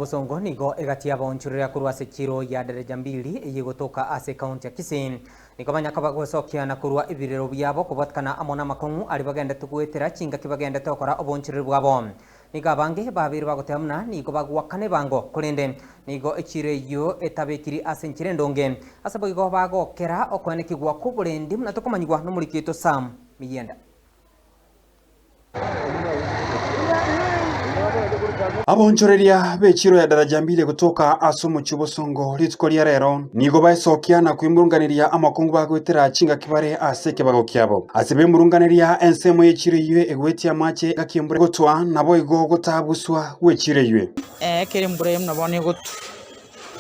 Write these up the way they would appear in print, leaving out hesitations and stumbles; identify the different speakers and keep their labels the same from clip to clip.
Speaker 1: Chibusongo nigo egatia bonchurira kurwa sekiro ya daraja mbili yigotoka ase county ya Kisii niko banyakaba gwesokia na kurwa ibirero byabo kubatkana amona makongu ari bagenda tugwetera chinga kibagenda tokora obonchurira bwabo niga bange babiri bagotemna nigo bagwakane bango kurende nigo echireyo etabekiri ase nchirendonge asabago bagokera okwanekigwa kuburendi muna tokomanyigwa n'umurikito Sam Miyenda.
Speaker 2: Abonchoreria bechiro ya daraja mbili kutoka asumu Chibusongo litkoria rero nigo baesokia na kwimurunganiria amakungu bagwetera chinga kibare ase kibago kyabo asibe murunganiria ensemo yechiro ywe egwetia mache gakimbure gotwa nabo igo gotabuswa wechiro ywe
Speaker 3: kere mbure mnabone gotu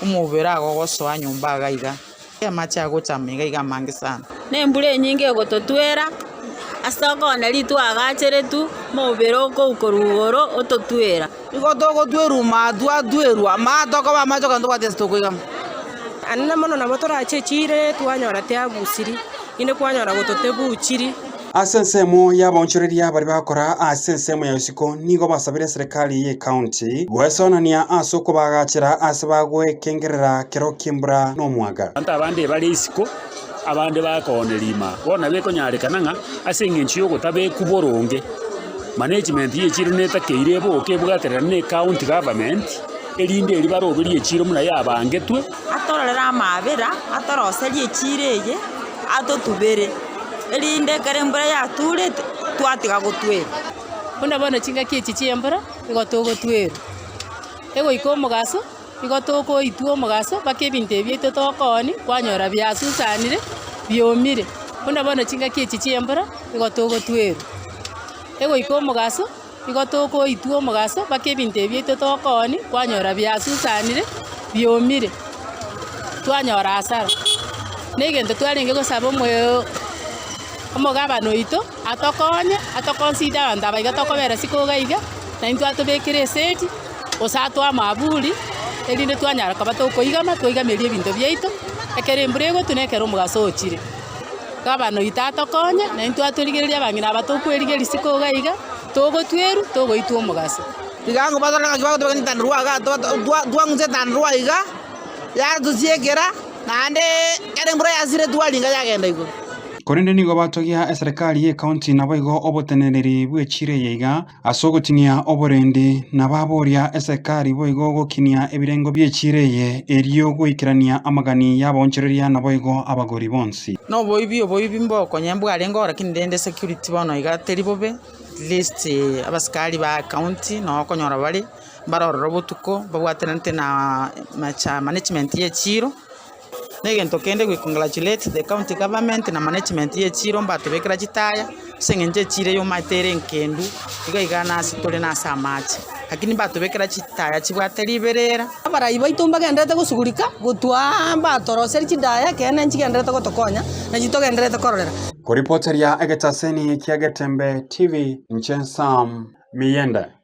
Speaker 3: umubera gogosoa nyumba gaiga mache agotamiga iga mangi sana
Speaker 4: ne mbure nyinge gototwera asakona litu agacheretu mobero ko ukorugoro ototwera
Speaker 3: igotogo tweru madwa dwerwa matoko bamachoka ndo batesto kwiga
Speaker 5: anna mono na motora achechire twanyora tyabusiri ine kwanyora gototebuchiri
Speaker 2: asensemo y'abonchoreria bari bakora asensemo ya usiko nigo basabire serikali ye county gwesonania asoko bagachira asabagwe kengerera kero kimbura no mwaga
Speaker 6: abandi bari isiko abandi bakonerima bona bekonyarekananga asengenchi yo gotabe kuboronge management yechiro netakeire boke bwaterera ne county government erinde eri barobiri yechiro muna yabangetwe
Speaker 4: atorera amabera atoroseri echireye atotubere erinde karembura yature twatiga gotwera
Speaker 5: bona bona chinga kiechi chiembura igotogo twera ego ikomugaso igotoko ituo mugaso bakebinte byeto tokoni kwanyora byasusanire byomire bona chinga kiechi chiembura igotogo twera ego ikomugaso igotoko ituo mugaso bakebinte byeto tokoni kwanyora byasusanire byomire twanyora asara negende twarenge gosaba moyo omugabano ito atokonsida anda baiga tokobera sikogaiga na into atobekire seti osatwa mabuli erinde twanyara kabato koigama twigamerie bintu byaito ekere mburego tunekera omugaso ochire gabano itato konya na into aturigereria bangina abatokwerige risiko gaiga togotweru togoitwa omugaso
Speaker 3: igango badala kibago tobagani tanruaga duanguze tanruaiga ya tuziegera nande kere mbura yasire twalinga yagenda iguru
Speaker 2: korende nigo batogia serikali ye county naboigo obotenereri bwechire yeiga asogotinia oborendi nababoria serikali boigo gokinia ebirengo byechireye eriyo goikirania amagani yabonchereria naboigo abagori bonsi
Speaker 3: no boibi mboko nyambwa arengo rakini ndende security bono iga teribobe list abaskali ba county no konyora bali baroro botuko babwatenante na macha management yechiro negento kende we congratulate the county government na management ye chiro mbatebekera chitaya sengenje chire yo matere nkendu igana asitole na samachi lakini batobekera chitaya chibwateliberera
Speaker 5: abarayibo itumba gendete gusugurika gutwa mbatoroseri chidaya kene nchigendete gotokonya na chitogendete kororera
Speaker 2: ko reporter ya Egetaseni Kiagetembe TV Nchen Sam Miyenda.